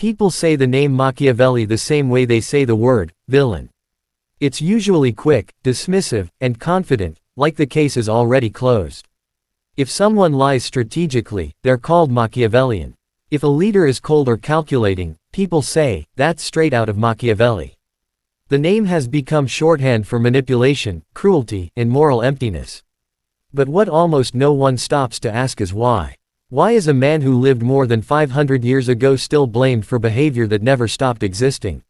People say the name Machiavelli the same way they say the word villain. It's usually quick, dismissive, and confident, like the case is already closed. If someone lies strategically, they're called Machiavellian. If a leader is cold or calculating, people say, that's straight out of Machiavelli. The name has become shorthand for manipulation, cruelty, and moral emptiness. But what almost no one stops to ask is why. Why is a man who lived more than 500 years ago still blamed for behavior that never stopped existing?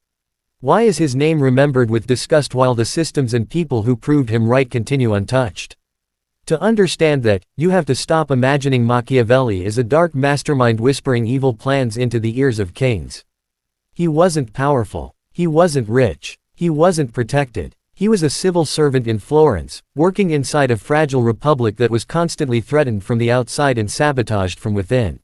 Why is his name remembered with disgust while the systems and people who proved him right continue untouched? To understand that, you have to stop imagining Machiavelli as a dark mastermind whispering evil plans into the ears of kings. He wasn't powerful. He wasn't rich. He wasn't protected. He was a civil servant in Florence, working inside a fragile republic that was constantly threatened from the outside and sabotaged from within.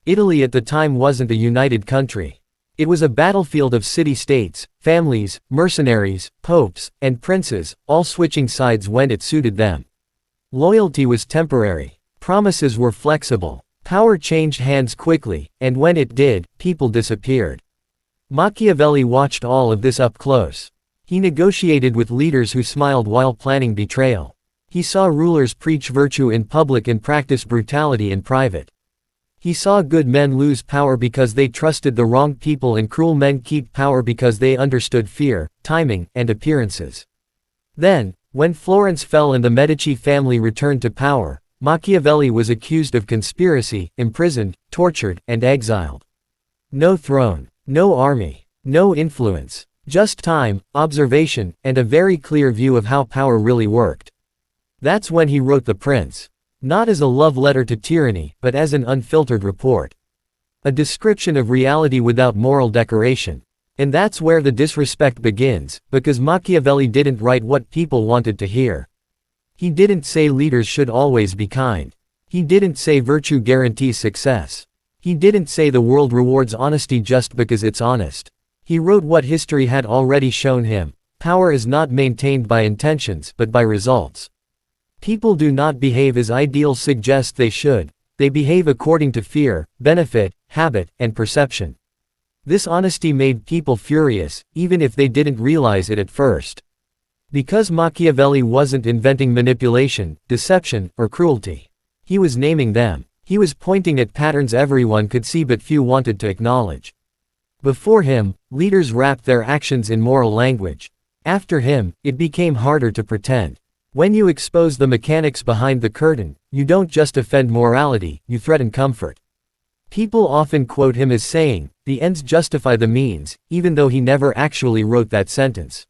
Italy at the time wasn't a united country. It was a battlefield of city-states, families, mercenaries, popes, and princes, all switching sides when it suited them. Loyalty was temporary. Promises were flexible. Power changed hands quickly, and when it did, people disappeared. Machiavelli watched all of this up close. He negotiated with leaders who smiled while planning betrayal. He saw rulers preach virtue in public and practice brutality in private. He saw good men lose power because they trusted the wrong people and cruel men keep power because they understood fear, timing, and appearances. Then, when Florence fell and the Medici family returned to power, Machiavelli was accused of conspiracy, imprisoned, tortured, and exiled. No throne, no army, no influence. Just time, observation, and a very clear view of how power really worked. That's when he wrote The Prince. Not as a love letter to tyranny, but as an unfiltered report. A description of reality without moral decoration. And that's where the disrespect begins, because Machiavelli didn't write what people wanted to hear. He didn't say leaders should always be kind. He didn't say virtue guarantees success. He didn't say the world rewards honesty just because it's honest. He wrote what history had already shown him. Power is not maintained by intentions but by results. People do not behave as ideals suggest they should. They behave according to fear, benefit, habit, and perception. This honesty made people furious, even if they didn't realize it at first. Because Machiavelli wasn't inventing manipulation, deception, or cruelty. He was naming them. He was pointing at patterns everyone could see but few wanted to acknowledge. Before him, leaders wrapped their actions in moral language. After him, it became harder to pretend. When you expose the mechanics behind the curtain, you don't just offend morality, you threaten comfort. People often quote him as saying, "The ends justify the means," even though he never actually wrote that sentence.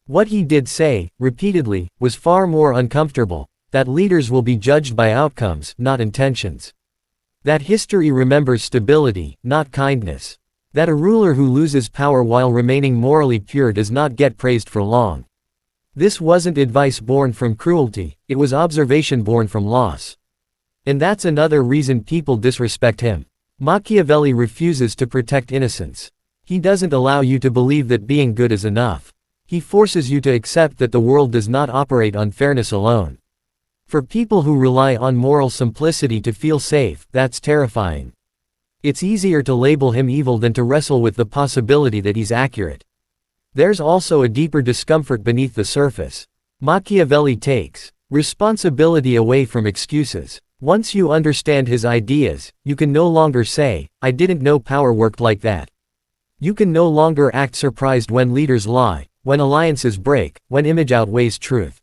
What he did say, repeatedly, was far more uncomfortable, that leaders will be judged by outcomes, not intentions. That history remembers stability, not kindness. That a ruler who loses power while remaining morally pure does not get praised for long. This wasn't advice born from cruelty, it was observation born from loss. And that's another reason people disrespect him. Machiavelli refuses to protect innocence. He doesn't allow you to believe that being good is enough. He forces you to accept that the world does not operate on fairness alone. For people who rely on moral simplicity to feel safe, that's terrifying. It's easier to label him evil than to wrestle with the possibility that he's accurate. There's also a deeper discomfort beneath the surface. Machiavelli takes responsibility away from excuses. Once you understand his ideas, you can no longer say, "I didn't know power worked like that." You can no longer act surprised when leaders lie, when alliances break, when image outweighs truth.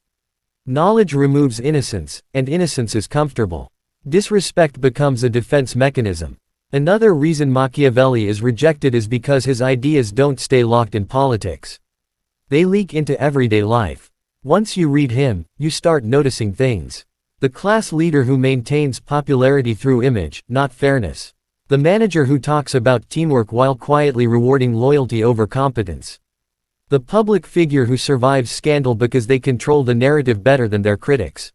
Knowledge removes innocence, and innocence is comfortable. Disrespect becomes a defense mechanism. Another reason Machiavelli is rejected is because his ideas don't stay locked in politics. They leak into everyday life. Once you read him, you start noticing things. The class leader who maintains popularity through image, not fairness. The manager who talks about teamwork while quietly rewarding loyalty over competence. The public figure who survives scandal because they control the narrative better than their critics.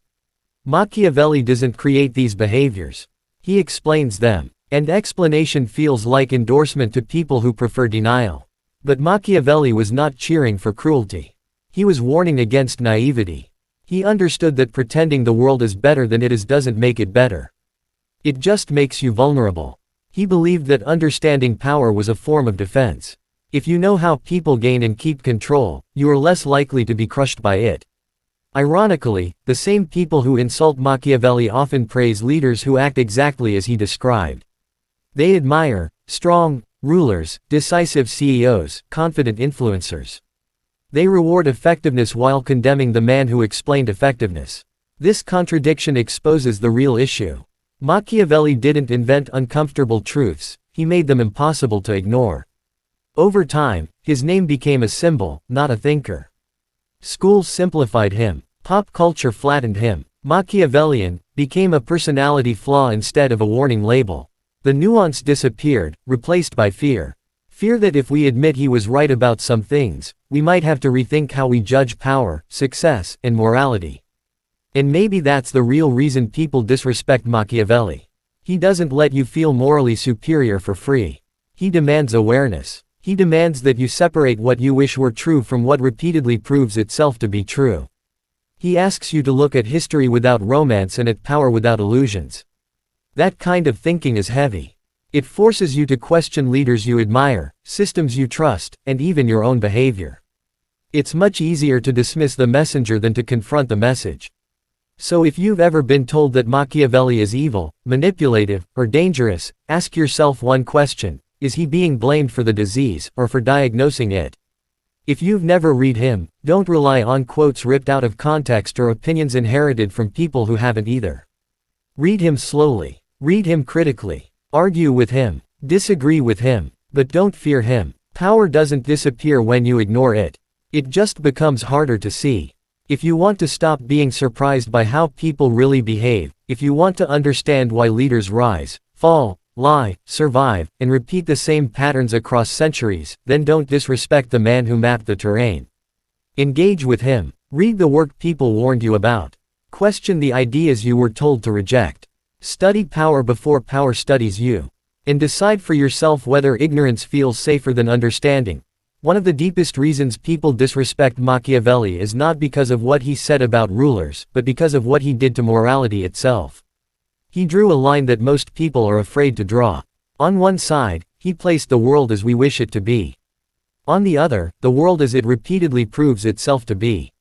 Machiavelli doesn't create these behaviors. He explains them. And explanation feels like endorsement to people who prefer denial. But Machiavelli was not cheering for cruelty. He was warning against naivety. He understood that pretending the world is better than it is doesn't make it better. It just makes you vulnerable. He believed that understanding power was a form of defense. If you know how people gain and keep control, you are less likely to be crushed by it. Ironically, the same people who insult Machiavelli often praise leaders who act exactly as he described. They admire strong rulers, decisive CEOs, confident influencers. They reward effectiveness while condemning the man who explained effectiveness. This contradiction exposes the real issue. Machiavelli didn't invent uncomfortable truths, he made them impossible to ignore. Over time, his name became a symbol, not a thinker. Schools simplified him. Pop culture flattened him. Machiavellian became a personality flaw instead of a warning label. The nuance disappeared, replaced by fear. Fear that if we admit he was right about some things, we might have to rethink how we judge power, success, and morality. And maybe that's the real reason people disrespect Machiavelli. He doesn't let you feel morally superior for free. He demands awareness. He demands that you separate what you wish were true from what repeatedly proves itself to be true. He asks you to look at history without romance and at power without illusions. That kind of thinking is heavy. It forces you to question leaders you admire, systems you trust, and even your own behavior. It's much easier to dismiss the messenger than to confront the message. So if you've ever been told that Machiavelli is evil, manipulative, or dangerous, ask yourself one question: is he being blamed for the disease, or for diagnosing it? If you've never read him, don't rely on quotes ripped out of context or opinions inherited from people who haven't either. Read him slowly. Read him critically. Argue with him. Disagree with him. But don't fear him. Power doesn't disappear when you ignore it. It just becomes harder to see. If you want to stop being surprised by how people really behave, if you want to understand why leaders rise, fall, lie, survive, and repeat the same patterns across centuries, then don't disrespect the man who mapped the terrain. Engage with him. Read the work people warned you about. Question the ideas you were told to reject. Study power before power studies you. And decide for yourself whether ignorance feels safer than understanding. One of the deepest reasons people disrespect Machiavelli is not because of what he said about rulers, but because of what he did to morality itself. He drew a line that most people are afraid to draw. On one side, he placed the world as we wish it to be. On the other, the world as it repeatedly proves itself to be.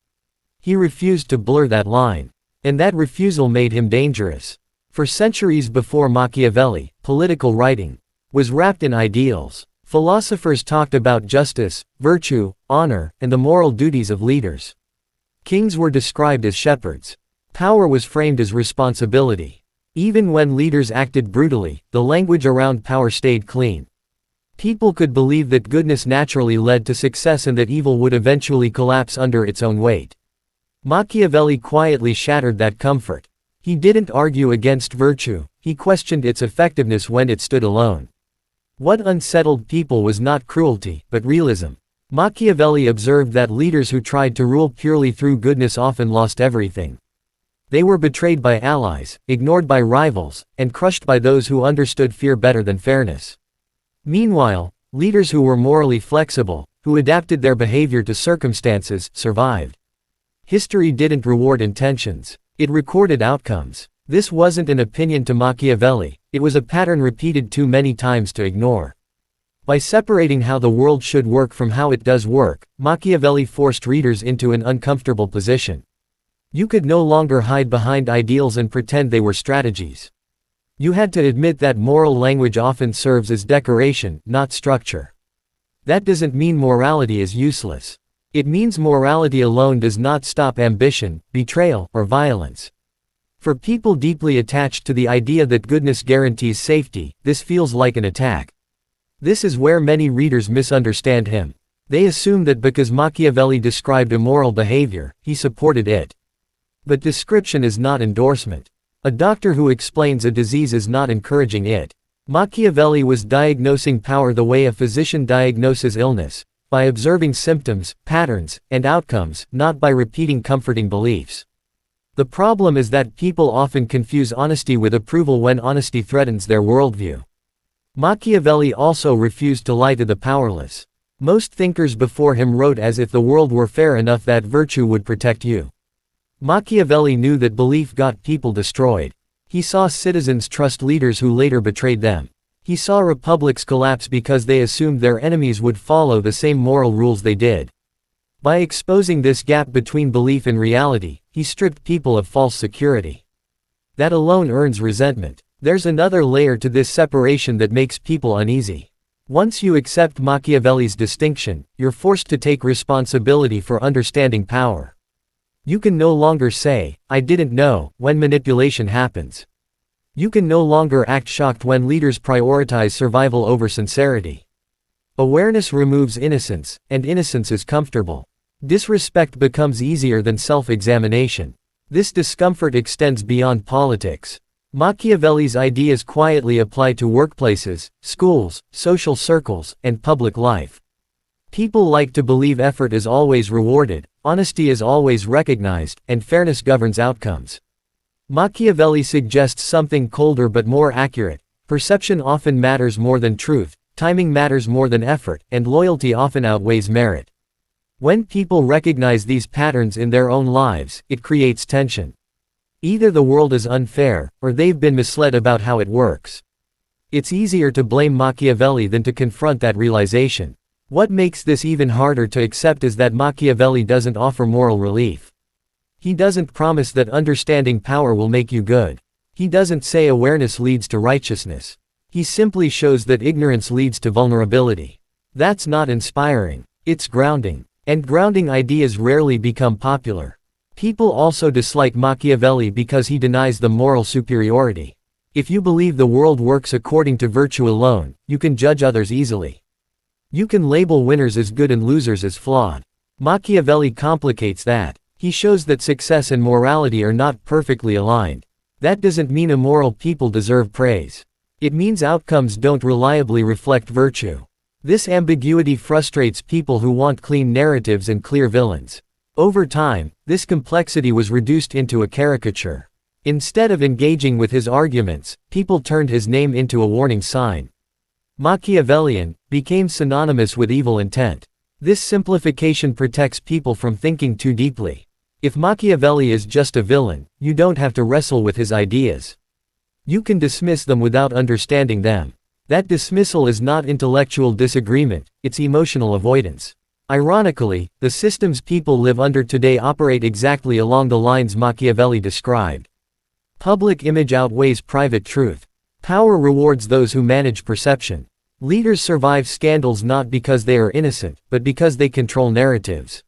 He refused to blur that line. And that refusal made him dangerous. For centuries before Machiavelli, political writing was wrapped in ideals. Philosophers talked about justice, virtue, honor, and the moral duties of leaders. Kings were described as shepherds. Power was framed as responsibility. Even when leaders acted brutally, the language around power stayed clean. People could believe that goodness naturally led to success and that evil would eventually collapse under its own weight. Machiavelli quietly shattered that comfort. He didn't argue against virtue, he questioned its effectiveness when it stood alone. What unsettled people was not cruelty, but realism. Machiavelli observed that leaders who tried to rule purely through goodness often lost everything. They were betrayed by allies, ignored by rivals, and crushed by those who understood fear better than fairness. Meanwhile, leaders who were morally flexible, who adapted their behavior to circumstances, survived. History didn't reward intentions. It recorded outcomes. This wasn't an opinion to Machiavelli, it was a pattern repeated too many times to ignore. By separating how the world should work from how it does work, Machiavelli forced readers into an uncomfortable position. You could no longer hide behind ideals and pretend they were strategies. You had to admit that moral language often serves as decoration, not structure. That doesn't mean morality is useless. It means morality alone does not stop ambition, betrayal, or violence. For people deeply attached to the idea that goodness guarantees safety, this feels like an attack. This is where many readers misunderstand him. They assume that because Machiavelli described immoral behavior, he supported it. But description is not endorsement. A doctor who explains a disease is not encouraging it. Machiavelli was diagnosing power the way a physician diagnoses illness, by observing symptoms, patterns, and outcomes, not by repeating comforting beliefs. The problem is that people often confuse honesty with approval when honesty threatens their worldview. Machiavelli also refused to lie to the powerless. Most thinkers before him wrote as if the world were fair enough that virtue would protect you. Machiavelli knew that belief got people destroyed. He saw citizens trust leaders who later betrayed them. He saw republics collapse because they assumed their enemies would follow the same moral rules they did. By exposing this gap between belief and reality, he stripped people of false security. That alone earns resentment. There's another layer to this separation that makes people uneasy. Once you accept Machiavelli's distinction, you're forced to take responsibility for understanding power. You can no longer say, "I didn't know," when manipulation happens. You can no longer act shocked when leaders prioritize survival over sincerity. Awareness removes innocence, and innocence is comfortable. Disrespect becomes easier than self-examination. This discomfort extends beyond politics. Machiavelli's ideas quietly apply to workplaces, schools, social circles, and public life. People like to believe effort is always rewarded, honesty is always recognized, and fairness governs outcomes. Machiavelli suggests something colder but more accurate. Perception often matters more than truth, timing matters more than effort, and loyalty often outweighs merit. When people recognize these patterns in their own lives, it creates tension. Either the world is unfair, or they've been misled about how it works. It's easier to blame Machiavelli than to confront that realization. What makes this even harder to accept is that Machiavelli doesn't offer moral relief. He doesn't promise that understanding power will make you good. He doesn't say awareness leads to righteousness. He simply shows that ignorance leads to vulnerability. That's not inspiring. It's grounding. And grounding ideas rarely become popular. People also dislike Machiavelli because he denies them moral superiority. If you believe the world works according to virtue alone, you can judge others easily. You can label winners as good and losers as flawed. Machiavelli complicates that. He shows that success and morality are not perfectly aligned. That doesn't mean immoral people deserve praise. It means outcomes don't reliably reflect virtue. This ambiguity frustrates people who want clean narratives and clear villains. Over time, this complexity was reduced into a caricature. Instead of engaging with his arguments, people turned his name into a warning sign. Machiavellian became synonymous with evil intent. This simplification protects people from thinking too deeply. If Machiavelli is just a villain, you don't have to wrestle with his ideas. You can dismiss them without understanding them. That dismissal is not intellectual disagreement, it's emotional avoidance. Ironically, the systems people live under today operate exactly along the lines Machiavelli described. Public image outweighs private truth. Power rewards those who manage perception. Leaders survive scandals not because they are innocent, but because they control narratives.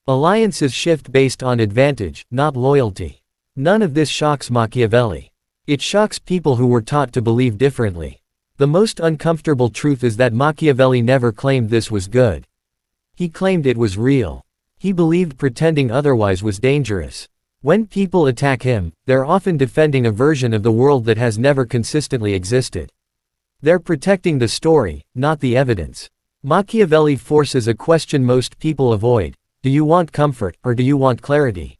Alliances shift based on advantage, not loyalty. None of this shocks Machiavelli. It shocks people who were taught to believe differently. The most uncomfortable truth is that Machiavelli never claimed this was good. He claimed it was real. He believed pretending otherwise was dangerous. When people attack him, they're often defending a version of the world that has never consistently existed. They're protecting the story, not the evidence. Machiavelli forces a question most people avoid. Do you want comfort, or do you want clarity?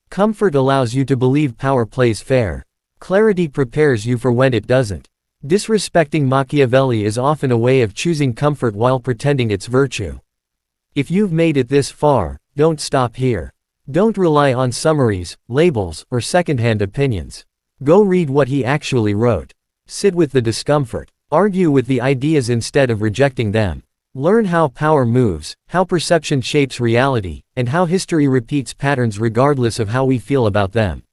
Comfort allows you to believe power plays fair. Clarity prepares you for when it doesn't. Disrespecting Machiavelli is often a way of choosing comfort while pretending it's virtue. If you've made it this far, don't stop here. Don't rely on summaries, labels, or secondhand opinions. Go read what he actually wrote. Sit with the discomfort. Argue with the ideas instead of rejecting them. Learn how power moves, how perception shapes reality, and how history repeats patterns regardless of how we feel about them.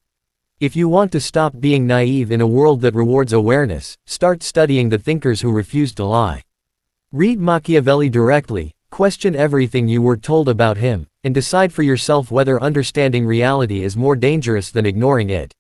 If you want to stop being naive in a world that rewards awareness, start studying the thinkers who refuse to lie. Read Machiavelli directly, question everything you were told about him, and decide for yourself whether understanding reality is more dangerous than ignoring it.